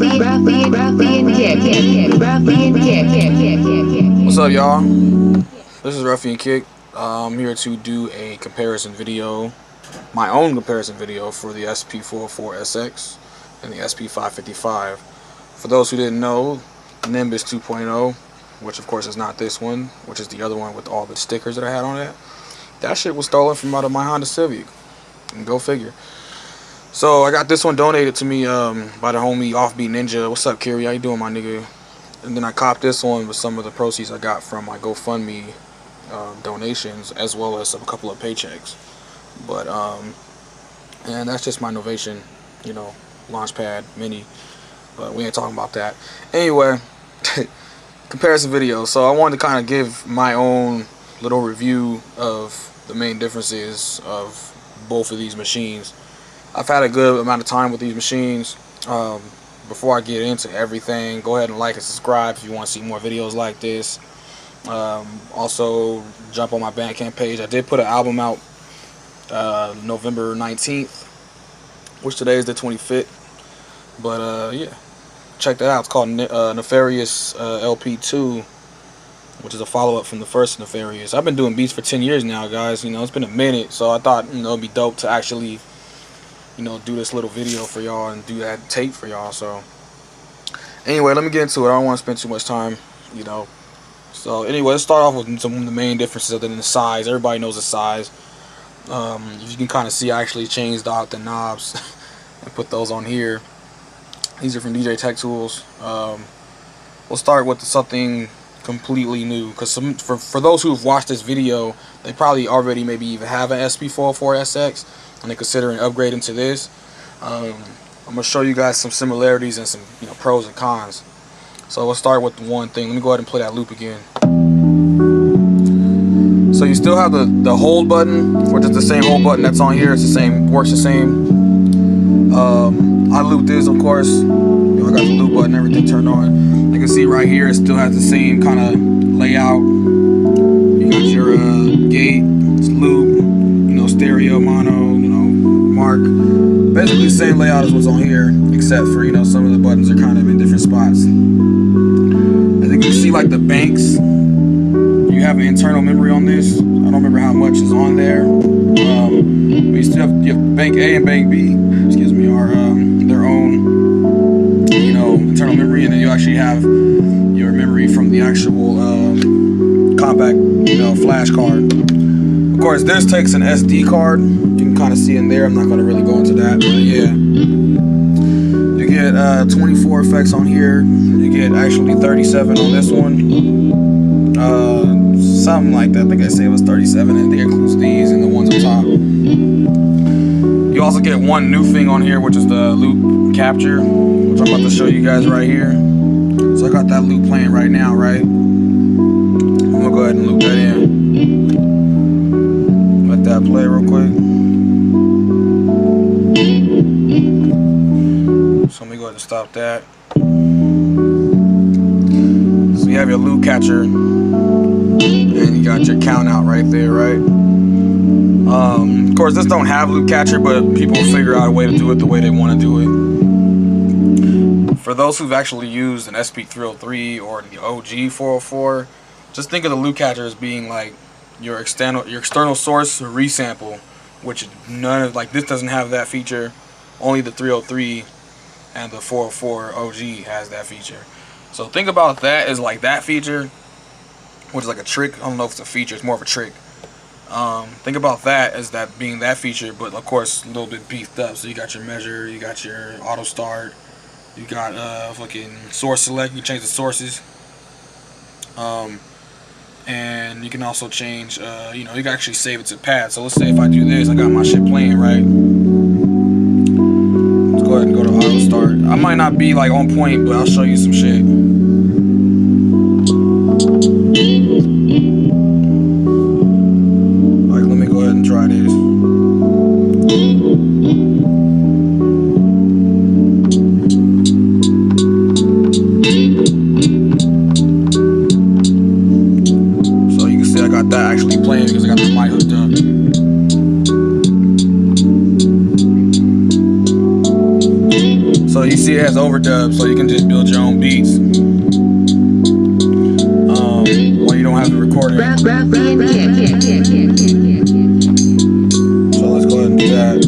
What's up, y'all? This is Ruffiankick. I'm here to do a comparison video, my own comparison video for the Sp-404sx and the Sp-555. For those who didn't know, Nimbus 2.0, which of course is not this one, which is the other one with all the stickers that I had on it, that shit was stolen from out of my Honda Civic. And go figure. So I got this one donated to me by the homie Offbeat Ninja. What's up, Kiri? How you doing, my nigga? And then I copped this one with some of the proceeds I got from my GoFundMe donations, as well as a couple of paychecks. But and that's just my Novation, you know, Launchpad Mini. But we ain't talking about that. Anyway, comparison video. So I wanted to kind of give my own little review of the main differences of both of these machines. I've had a good amount of time with these machines. Before I get into everything, go ahead and like and subscribe if you want to see more videos like this. Also, jump on my Bandcamp page. I did put an album out November 19th, which today is the 25th. But yeah, check that out. It's called Nefarious LP2, which is a follow-up from the first Nefarious. I've been doing beats for 10 years now, guys. You know, it's been a minute, so I thought, you know, it'd be dope to actually, you know, do this little video for y'all and do that tape for y'all. So anyway, let me get into it. I don't want to spend too much time, you know. So anyway, let's start off with some of the main differences other than the size. Everybody knows the size. You can kind of see I actually changed out the knobs and put those on here. These are from DJ Tech Tools. We'll start with something completely new, because for those who've watched this video, they probably already maybe even have an Sp-404sx and they're considering upgrading to this. I'm gonna show you guys some similarities and some, you know, pros and cons. So let's start with one thing. Let me go ahead and play that loop again. So you still have the hold button, which is the same hold button that's on here. It's the same, works the same. I looped this, of course. You know, I got the loop button, everything turned on. You can see right here, it still has the same kind of layout. You got your gate, loop, you know, stereo, mono, you know, mark. Basically the same layout as what's on here, except for, you know, some of the buttons are kind of in different spots. As you can see, like the banks, you have an internal memory on this. I don't remember how much is on there. But you still have, you have bank A and bank B, excuse me, are their own, you know, internal memory, and then you actually have your memory from the actual compact, you know, flash card. Of course, this takes an SD card. You can kind of see in there. I'm not going to really go into that, but yeah. You get 24 effects on here. You get actually 37 on this one. Something like that. I think I say it was 37, and it includes these and the ones on top. You also get one new thing on here, which is the loop capture, which I'm about to show you guys right here. So I got that loop playing right now, right? I'm gonna go ahead and loop that in. Let that play real quick. So let me go ahead and stop that. So you have your loop catcher, and you got your count out right there, right? Of course, this don't have loop catcher, but people will figure out a way to do it the way they want to do it. For those who've actually used an Sp-303 or the OG 404, just think of the loop catcher as being like your external source resample, which none of, like, this doesn't have that feature. Only the 303 and the 404 OG has that feature. So think about that as like that feature, which is like a trick. I don't know if it's a feature, it's more of a trick. Think about that as that being that feature, but of course a little bit beefed up. So you got your measure, you got your auto start, you got fucking source select. You can change the sources, and you can also change, you know, you can actually save it to pad. So let's say if I do this, I got my shit playing, right? Let's go ahead and go to auto start. I might not be like on point, but I'll show you some shit. Try this. So you can see I got that actually playing because I got the mic hooked up. So you see it has overdubs, so you can just build your own beats when you don't have the recording. So let's go ahead and do that.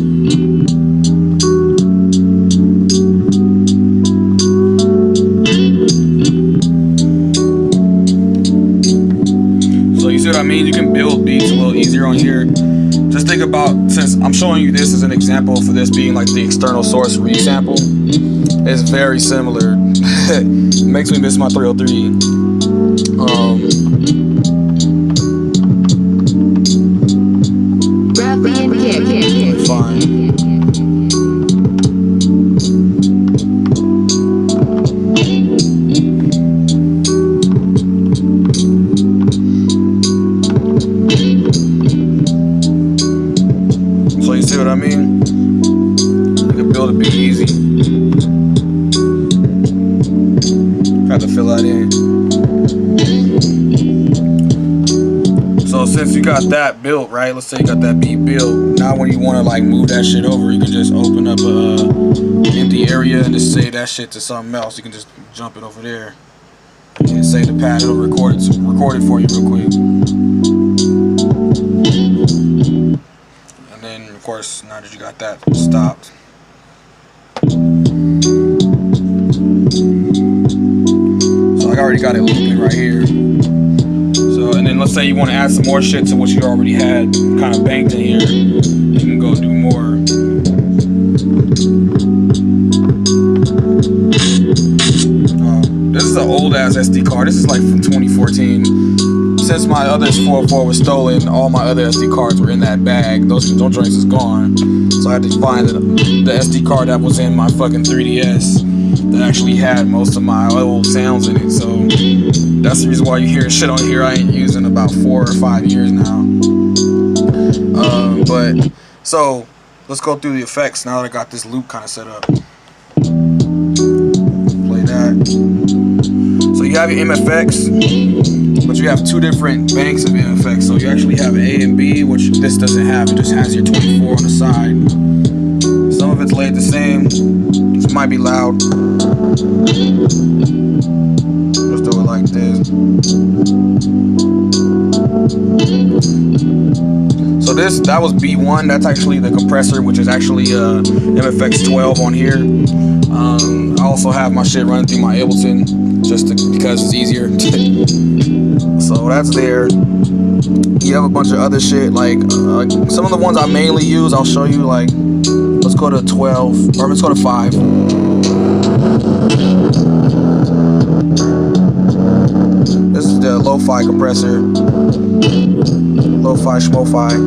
So you see what I mean? You can build beats a little easier on here. Just think about, since I'm showing you this as an example for this being like the external source resample, it's very similar. It makes me miss my 303. Fine. So you see what I mean? You can build a beat easy. Have to fill that in. So since you got that built, right? Let's say you got that beat built. Now when you want to like move that shit over, you can just open up a empty area and just save that shit to something else. You can just jump it over there and save the pad. It'll record it for you real quick. And then of course, now that you got that stopped, so I already got it looping right here. And then let's say you want to add some more shit to what you already had kind of banked in here. You can go do more. This is an old ass SD card. This is like from 2014. Since my other Sp-404 was stolen, all my other SD cards were in that bag. Those joints is gone. So I had to find the SD card that was in my fucking 3DS that actually had most of my old sounds in it. So that's the reason why you hear shit on here I ain't using about 4 or 5 years now. But so let's go through the effects now that I got this loop kind of set up. Play that. So you have your MFX, but you have two different banks of MFX. So you actually have A and B, which this doesn't have. It just has your 24 on the side. Some of it's laid the same. This might be loud. Let's do it like this. So that was B1. That's actually the compressor, which is actually MFX 12 on here. I also have my shit running through my Ableton because it's easier. So that's there. You have a bunch of other shit like some of the ones I mainly use. I'll show you. Like, let's go to 12 or let's go to 5. This is the lo-fi compressor, lo-fi schmo-fi,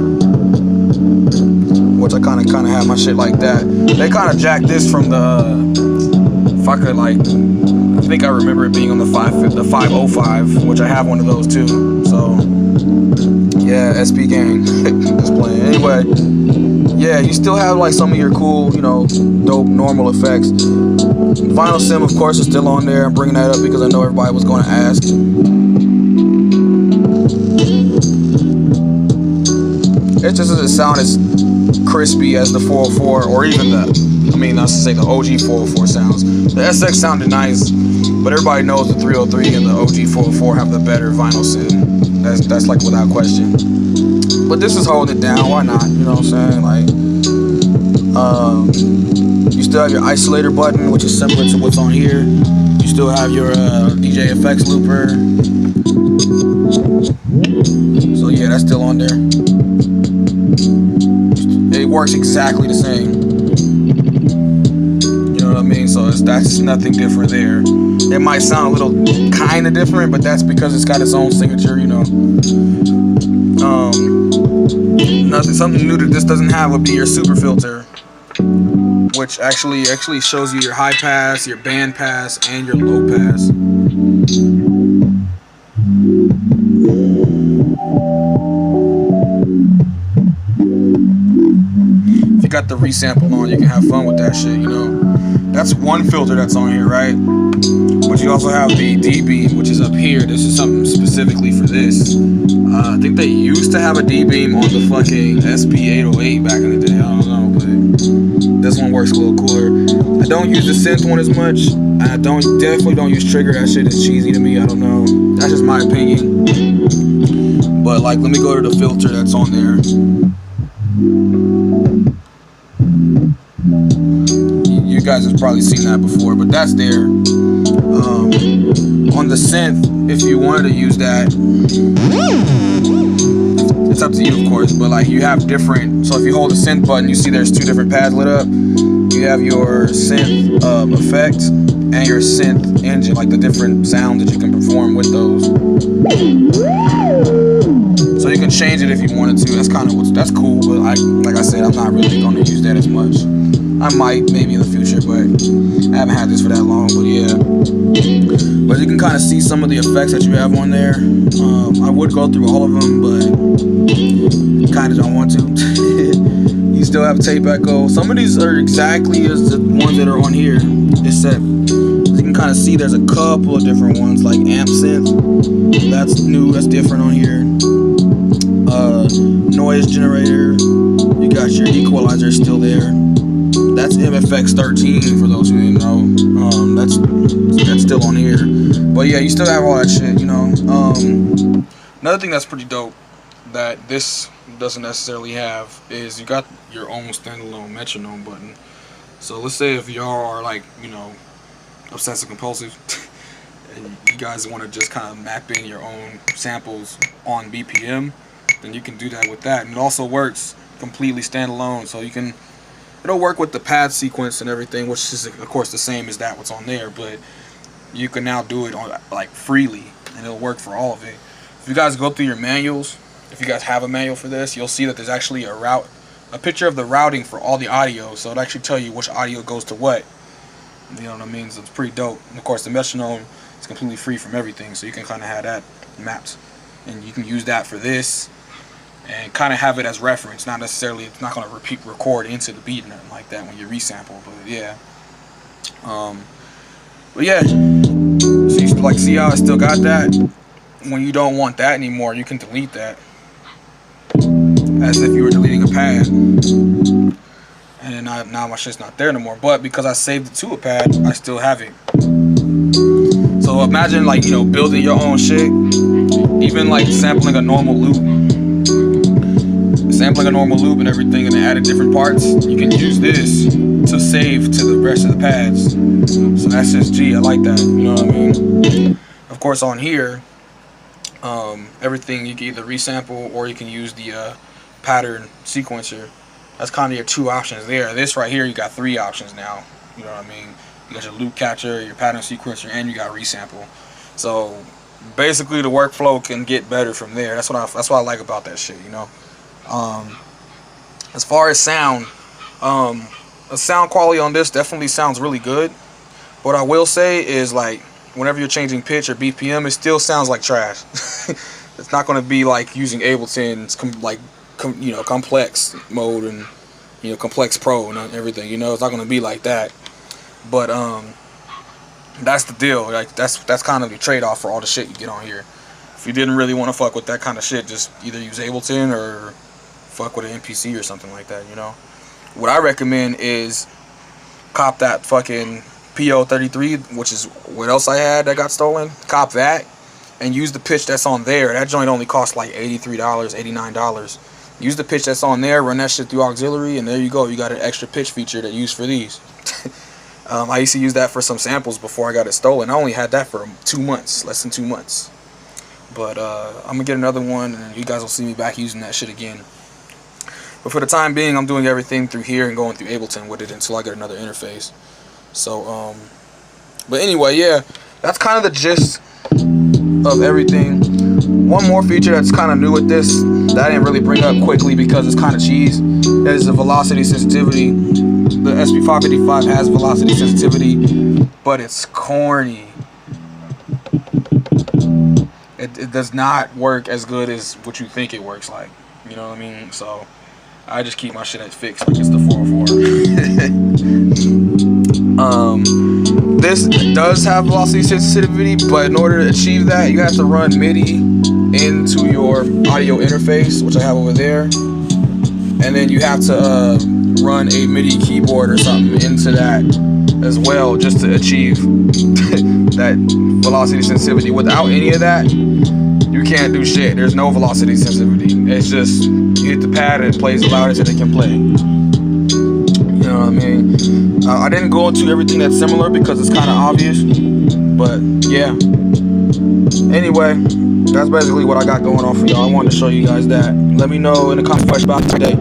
which I kind of have my shit like that. They kind of jacked this from the, if I could like, I think I remember it being on the 505, which I have one of those too. So yeah, SP gang just playing. Anyway, yeah, you still have like some of your cool, you know, dope normal effects. Vinyl sim, of course, is still on there. I'm bringing that up because I know everybody was going to ask. It just doesn't sound as crispy as the 404 or even I should say the OG 404 sounds. The SX sounded nice, but everybody knows the 303 and the OG 404 have the better vinyl sim. That's like without question. But this is holding it down. Why not? You know what I'm saying? Like, you still have your isolator button, which is similar to what's on here. You still have your DJ effects looper. So yeah, that's still on there. It works exactly the same. You know what I mean? So that's nothing different there. It might sound a little kind of different, but that's because it's got its own signature, you know. Something new that this doesn't have would be your super filter, which actually shows you your high pass, your band pass, and your low pass. If you got the resample on, you can have fun with that shit, you know. That's one filter that's on here, right? But you also have the D-beam, which is up here. This is something specifically for this. I think they used to have a D-beam on the fucking Sp-808 back in the day. I don't know, but this one works a little cooler. I don't use the synth one as much. I definitely don't use trigger. That shit is cheesy to me. I don't know. That's just my opinion. But like, let me go to the filter that's on there. You guys have probably seen that before, but that's there. On the synth, if you wanted to use that, it's up to you, of course, but like you have different, so if you hold the synth button, you see there's two different pads lit up. You have your synth effect and your synth engine, like the different sounds that you can perform with those. So you can change it if you wanted to. That's kind of that's cool, but like I said, I'm not really going to use that as much. I might, maybe in the future, but I haven't had this for that long, but yeah. But you can kind of see some of the effects that you have on there. I would go through all of them, but kind of don't want to. You still have tape echo. Some of these are exactly as the ones that are on here, except you can kind of see there's a couple of different ones, like amp synth. That's new, that's different on here. Noise generator. You got your equalizer still there. That's MFX 13 for those who didn't know. That's still on here. But yeah, you still have all that shit, you know. Another thing that's pretty dope that this doesn't necessarily have is you got your own standalone metronome button. So let's say if y'all are like, you know, obsessive compulsive and you guys want to just kind of map in your own samples on BPM, then you can do that with that. And it also works completely standalone, so you can, it'll work with the pad sequence and everything, which is of course the same as that what's on there, but you can now do it on like freely and it'll work for all of it. If you guys go through your manuals, if you guys have a manual for this, you'll see that there's actually a picture of the routing for all the audio, so it'll actually tell you which audio goes to what. You know what I mean? So it's pretty dope. And of course the metronome is completely free from everything, so you can kind of have that mapped and you can use that for this and kind of have it as reference. Not necessarily, it's not going to record into the beat or nothing like that when you resample, but yeah. But yeah, so you like see how I still got that. When you don't want that anymore, you can delete that as if you were deleting a pad, and then now my shit's not there no more. But because I saved it to a pad, I still have it. So imagine, like, you know, building your own shit, even like sampling a normal loop and everything, and then adding different parts. You can use this to save to the rest of the pads. So that's just G. I like that. You know what I mean? Of course, on here, everything you can either resample or you can use the pattern sequencer. That's kind of your two options there. This right here, you got three options now. You know what I mean? You got your loop catcher, your pattern sequencer, and you got resample. So basically, the workflow can get better from there. That's what I like about that shit. You know. As far as sound, the sound quality on this definitely sounds really good. What I will say is, like, whenever you're changing pitch or BPM, it still sounds like trash. It's not going to be like using Ableton's you know, complex mode and, you know, complex pro and everything. You know, it's not going to be like that. But that's the deal. Like, that's kind of the trade-off for all the shit you get on here. If you didn't really want to fuck with that kind of shit, just either use Ableton or fuck with an MPC or something like that, you know. What I recommend is cop that fucking PO33, which is what else I had that got stolen. Cop that and use the pitch that's on there. That joint only costs like $83, $89. Use the pitch that's on there, run that shit through auxiliary, and there you go. You got an extra pitch feature that you use for these. I used to use that for some samples before I got it stolen. I only had that for 2 months, less than 2 months. But I'm gonna get another one, and you guys will see me back using that shit again. But for the time being, I'm doing everything through here and going through Ableton with it until I get another interface. So, but anyway, yeah, that's kind of the gist of everything. One more feature that's kind of new with this that I didn't really bring up quickly because it's kind of cheese is the velocity sensitivity. The Sp-555 has velocity sensitivity, but it's corny. It does not work as good as what you think it works like. You know what I mean? So I just keep my shit at fixed like it's the 404. This does have velocity sensitivity, but in order to achieve that, you have to run MIDI into your audio interface, which I have over there, and then you have to run a MIDI keyboard or something into that as well, just to achieve that velocity sensitivity. Without any of that, you can't do shit. There's no velocity sensitivity. It's just you hit the pad and it plays the loudest that it can play. You know what I mean? I didn't go into everything that's similar because it's kind of obvious, but yeah. Anyway, that's basically what I got going on for y'all. I wanted to show you guys that. Let me know in the comments about today.